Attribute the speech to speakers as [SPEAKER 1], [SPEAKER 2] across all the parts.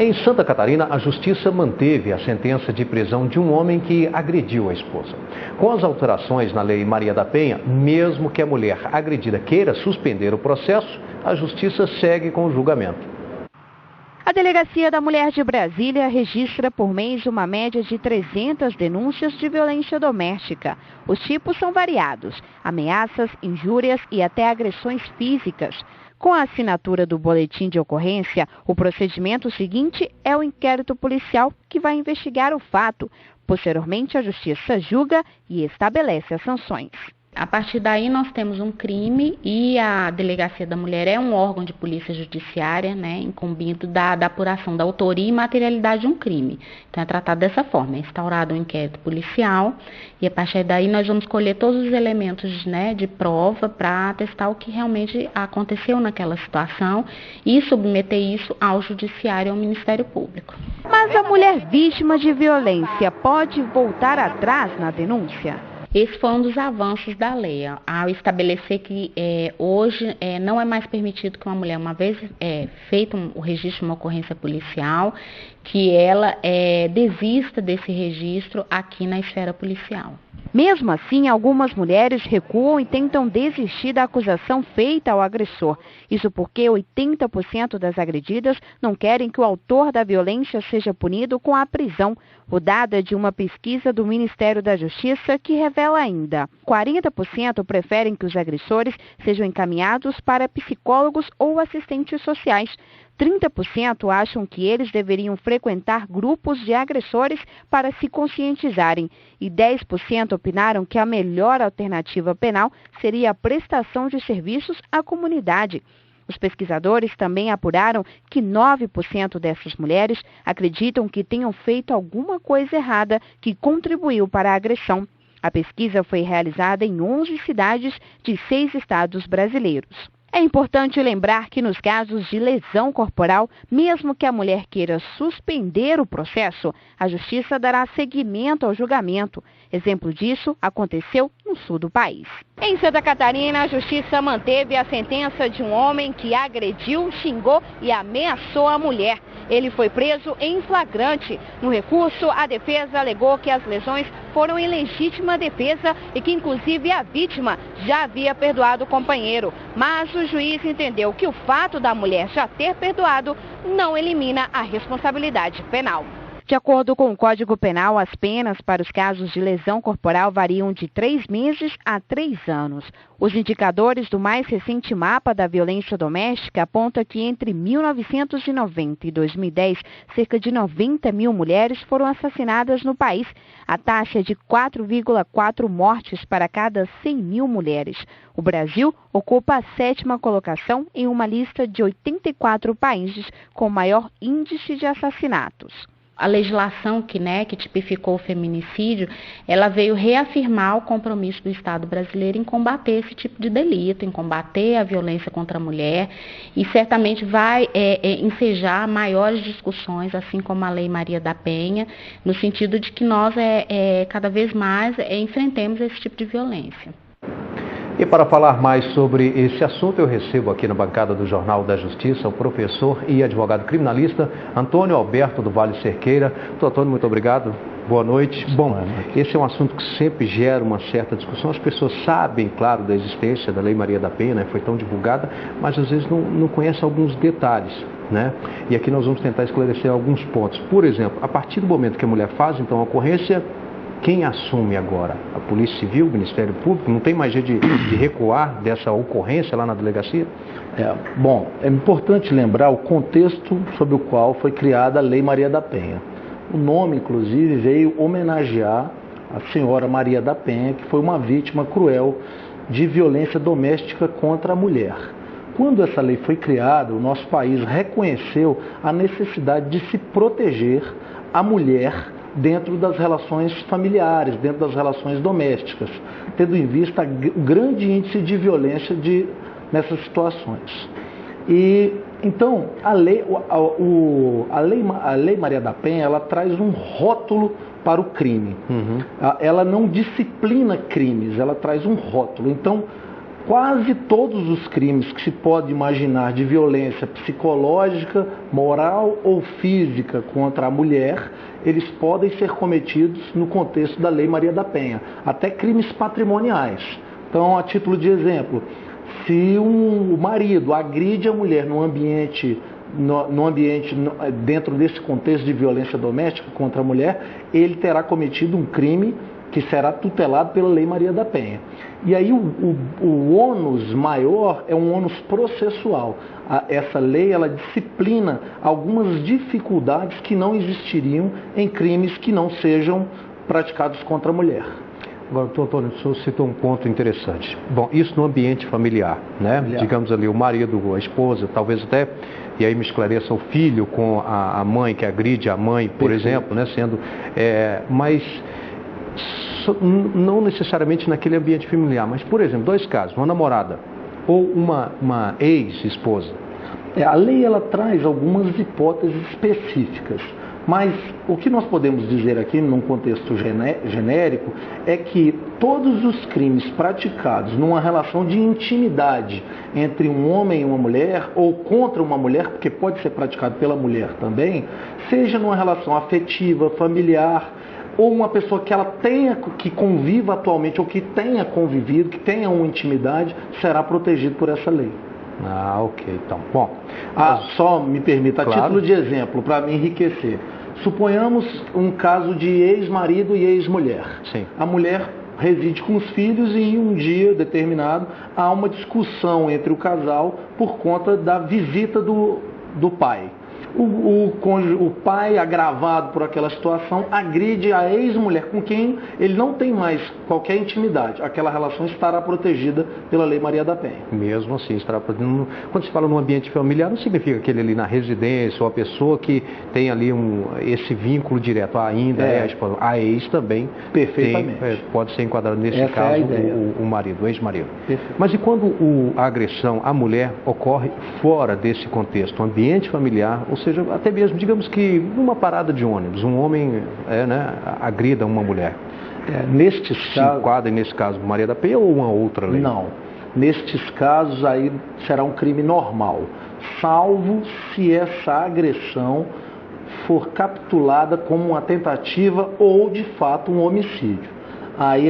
[SPEAKER 1] Em Santa Catarina, a Justiça manteve a sentença de prisão de um homem que agrediu a esposa. Com as alterações na Lei Maria da Penha, mesmo que a mulher agredida queira suspender o processo, a Justiça segue com o julgamento.
[SPEAKER 2] A Delegacia da Mulher de Brasília registra por mês uma média de 300 denúncias de violência doméstica. Os tipos são variados: ameaças, injúrias e até agressões físicas. Com a assinatura do boletim de ocorrência, o procedimento seguinte é o inquérito policial, que vai investigar o fato. Posteriormente, a Justiça julga e estabelece as sanções.
[SPEAKER 3] A partir daí, nós temos um crime e a Delegacia da Mulher é um órgão de polícia judiciária, incumbido da apuração da autoria e materialidade de um crime. Então, é tratado dessa forma: é instaurado um inquérito policial e a partir daí nós vamos colher todos os elementos de prova para atestar o que realmente aconteceu naquela situação e submeter isso ao Judiciário e ao Ministério Público.
[SPEAKER 2] Mas a mulher vítima de violência pode voltar atrás na denúncia?
[SPEAKER 3] Esse foi um dos avanços da lei, ao estabelecer que hoje não é mais permitido que uma mulher, uma vez feito o registro de uma ocorrência policial, que ela desista desse registro aqui na esfera policial.
[SPEAKER 2] Mesmo assim, algumas mulheres recuam e tentam desistir da acusação feita ao agressor. Isso porque 80% das agredidas não querem que o autor da violência seja punido com a prisão. O dado é de uma pesquisa do Ministério da Justiça que revela ainda: 40% preferem que os agressores sejam encaminhados para psicólogos ou assistentes sociais. 30% acham que eles deveriam frequentar grupos de agressores para se conscientizarem e 10% opinaram que a melhor alternativa penal seria a prestação de serviços à comunidade. Os pesquisadores também apuraram que 9% dessas mulheres acreditam que tenham feito alguma coisa errada que contribuiu para a agressão. A pesquisa foi realizada em 11 cidades de 6 estados brasileiros. É importante lembrar que nos casos de lesão corporal, mesmo que a mulher queira suspender o processo, a Justiça dará seguimento ao julgamento. Exemplo disso aconteceu no sul do país. Em Santa Catarina, a Justiça manteve a sentença de um homem que agrediu, xingou e ameaçou a mulher. Ele foi preso em flagrante. No recurso, a defesa alegou que as lesões foram em legítima defesa e que, inclusive, a vítima já havia perdoado o companheiro. Mas o juiz entendeu que o fato da mulher já ter perdoado não elimina a responsabilidade penal. De acordo com o Código Penal, as penas para os casos de lesão corporal variam de 3 meses a 3 anos. Os indicadores do mais recente mapa da violência doméstica apontam que entre 1990 e 2010, cerca de 90 mil mulheres foram assassinadas no país. A taxa é de 4,4 mortes para cada 100 mil mulheres. O Brasil ocupa a 7ª colocação em uma lista de 84 países com maior índice de assassinatos.
[SPEAKER 3] A legislação que tipificou o feminicídio, ela veio reafirmar o compromisso do Estado brasileiro em combater esse tipo de delito, em combater a violência contra a mulher e certamente vai ensejar maiores discussões, assim como a Lei Maria da Penha, no sentido de que nós cada vez mais enfrentemos esse tipo de violência.
[SPEAKER 1] E para falar mais sobre esse assunto, eu recebo aqui na bancada do Jornal da Justiça o professor e advogado criminalista Antônio Alberto do Vale Cerqueira. Doutor Antônio, muito obrigado. Boa noite. Bom, esse é um assunto que sempre gera uma certa discussão. As pessoas sabem, claro, da existência da Lei Maria da Penha, foi tão divulgada, mas às vezes não conhecem alguns detalhes, E aqui nós vamos tentar esclarecer alguns pontos. Por exemplo, a partir do momento que a mulher faz, então, a ocorrência, quem assume agora? A Polícia Civil, o Ministério Público? Não tem mais jeito de recuar dessa ocorrência lá na delegacia?
[SPEAKER 4] Bom, é importante lembrar o contexto sob o qual foi criada a Lei Maria da Penha. O nome, inclusive, veio homenagear a senhora Maria da Penha, que foi uma vítima cruel de violência doméstica contra a mulher. Quando essa lei foi criada, o nosso país reconheceu a necessidade de se proteger a mulher dentro das relações familiares, dentro das relações domésticas, tendo em vista o grande índice de violência nessas situações. E então a lei Maria da Penha, ela traz um rótulo para o crime. Ela não disciplina crimes, ela traz um rótulo. Então Quase todos os crimes que se pode imaginar de violência psicológica, moral ou física contra a mulher, eles podem ser cometidos no contexto da Lei Maria da Penha, até crimes patrimoniais. Então, a título de exemplo, se o marido agride a mulher dentro desse contexto de violência doméstica contra a mulher, ele terá cometido um crime que será tutelado pela Lei Maria da Penha. E aí o ônus maior é um ônus processual. Essa lei, ela disciplina algumas dificuldades que não existiriam em crimes que não sejam praticados contra a mulher.
[SPEAKER 1] Agora, doutor Antônio, o senhor citou um ponto interessante. Bom, isso no ambiente familiar, né? Digamos ali, o marido, a esposa, talvez até, e aí me esclareça, o filho com a mãe que agride a mãe, por exemplo, né? Mas não necessariamente naquele ambiente familiar, mas, por exemplo, dois casos, uma namorada ou uma ex-esposa.
[SPEAKER 4] A lei, ela traz algumas hipóteses específicas, mas o que nós podemos dizer aqui, num contexto genérico, é que todos os crimes praticados numa relação de intimidade entre um homem e uma mulher, ou contra uma mulher, porque pode ser praticado pela mulher também, seja numa relação afetiva, familiar, ou uma pessoa que conviva atualmente, ou que tenha convivido, que tenha uma intimidade, será protegido por essa lei.
[SPEAKER 1] Ok, então. Bom,
[SPEAKER 4] só me permita,
[SPEAKER 1] claro.
[SPEAKER 4] A título de exemplo, para me enriquecer. Suponhamos um caso de ex-marido e ex-mulher.
[SPEAKER 1] Sim.
[SPEAKER 4] A mulher reside com os filhos e em um dia determinado há uma discussão entre o casal por conta da visita do pai. O pai, agravado por aquela situação, agride a ex-mulher com quem ele não tem mais qualquer intimidade. Aquela relação estará protegida pela Lei Maria da Penha.
[SPEAKER 1] Mesmo assim, estará protegida. Quando se fala num ambiente familiar, não significa que ele ali na residência, ou a pessoa que tem ali esse vínculo direto, ainda é a esposa. A ex também pode ser enquadrado nesse caso o marido, o ex-marido. Mas e quando a agressão à mulher ocorre fora desse contexto, ambiente familiar, ou seja, até mesmo, digamos que numa parada de ônibus, um homem agrida uma mulher. Se enquadra nesse caso Maria da Penha ou uma outra lei?
[SPEAKER 4] Não. Nestes casos aí será um crime normal, salvo se essa agressão for capitulada como uma tentativa ou, de fato, um homicídio. Aí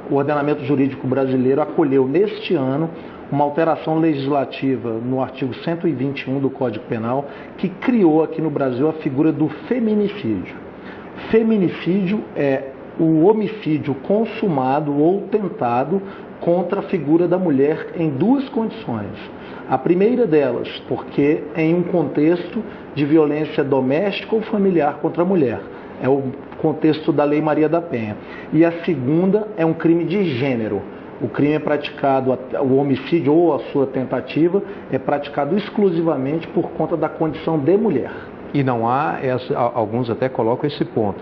[SPEAKER 4] o ordenamento jurídico brasileiro acolheu neste ano uma alteração legislativa no artigo 121 do Código Penal, que criou aqui no Brasil a figura do feminicídio. Feminicídio é o homicídio consumado ou tentado contra a figura da mulher em duas condições. A primeira delas, porque em um contexto de violência doméstica ou familiar contra a mulher. É o contexto da Lei Maria da Penha. E a segunda é um crime de gênero. O crime é praticado, o homicídio ou a sua tentativa é praticado exclusivamente por conta da condição de mulher.
[SPEAKER 1] E não há, alguns até colocam esse ponto.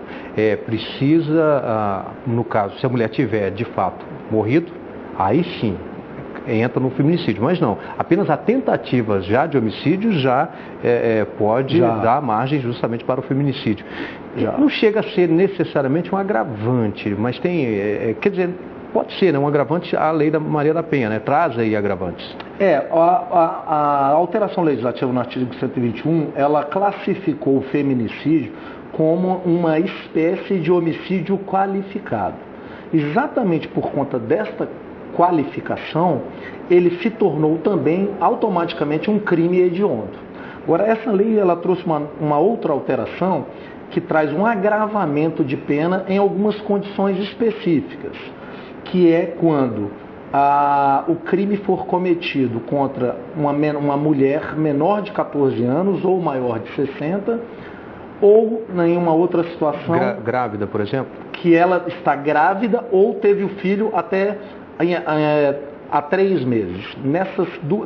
[SPEAKER 1] Precisa, no caso, se a mulher tiver de fato morrido, aí sim entra no feminicídio. Mas não, apenas a tentativa já de homicídio pode dar margem justamente para o feminicídio. Não chega a ser necessariamente um agravante, mas tem, quer dizer, pode ser, né, um agravante à Lei da Maria da Penha, né? Traz aí agravantes.
[SPEAKER 4] A alteração legislativa no artigo 121, ela classificou o feminicídio como uma espécie de homicídio qualificado. Exatamente por conta desta qualificação, ele se tornou também automaticamente um crime hediondo. Agora, essa lei, ela trouxe uma outra alteração que traz um agravamento de pena em algumas condições específicas, que é quando o crime for cometido contra uma mulher menor de 14 anos ou maior de 60, ou em uma outra situação...
[SPEAKER 1] Grávida, por exemplo?
[SPEAKER 4] Que ela está grávida ou teve o filho até há 3 meses.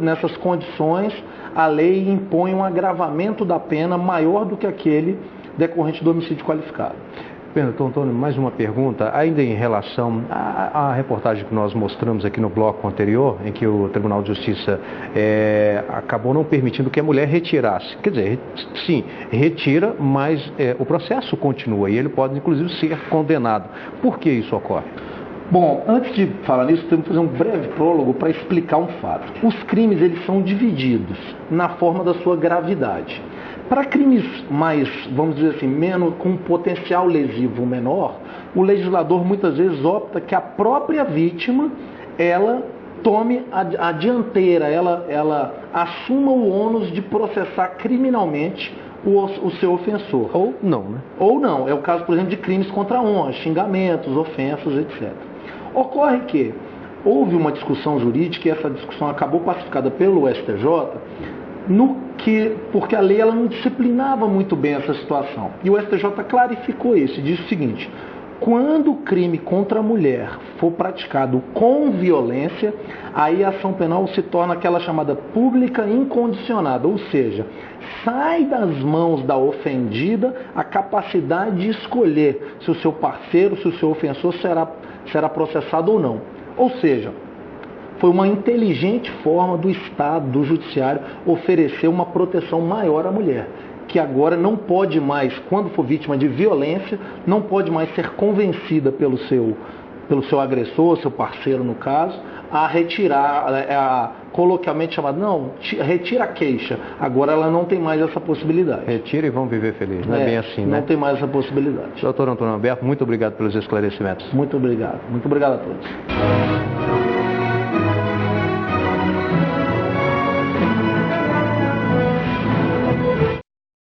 [SPEAKER 4] Nessas condições, a lei impõe um agravamento da pena maior do que aquele decorrente do homicídio qualificado.
[SPEAKER 1] Doutor Antônio, mais uma pergunta, ainda em relação à reportagem que nós mostramos aqui no bloco anterior, em que o Tribunal de Justiça acabou não permitindo que a mulher retirasse. Quer dizer, sim, retira, mas o processo continua e ele pode, inclusive, ser condenado. Por que isso ocorre?
[SPEAKER 4] Bom, antes de falar nisso, temos que fazer um breve prólogo para explicar um fato. Os crimes eles são divididos na forma da sua gravidade. Para crimes mais, vamos dizer assim, menos, com um potencial lesivo menor, o legislador muitas vezes opta que a própria vítima, ela tome a dianteira, ela assuma o ônus de processar criminalmente o seu ofensor.
[SPEAKER 1] Ou não, né?
[SPEAKER 4] Ou não. É o caso, por exemplo, de crimes contra a honra, xingamentos, ofensas, etc. Ocorre que houve uma discussão jurídica e essa discussão acabou pacificada pelo STJ, porque a lei ela não disciplinava muito bem essa situação. E o STJ clarificou isso e disse o seguinte: quando o crime contra a mulher for praticado com violência, aí a ação penal se torna aquela chamada pública incondicionada, ou seja, sai das mãos da ofendida a capacidade de escolher se o seu parceiro, se o seu ofensor será processado ou não. Ou seja, foi uma inteligente forma do Estado, do Judiciário, oferecer uma proteção maior à mulher, que agora não pode mais, quando for vítima de violência, não pode mais ser convencida pelo seu agressor, seu parceiro no caso, a retirar, coloquialmente chamado, não, retira a queixa. Agora ela não tem mais essa possibilidade.
[SPEAKER 1] Retira e vão viver felizes, não é bem assim, né?
[SPEAKER 4] Não tem mais essa possibilidade.
[SPEAKER 1] Doutor Antônio Alberto, muito obrigado pelos esclarecimentos.
[SPEAKER 4] Muito obrigado. Muito obrigado a todos.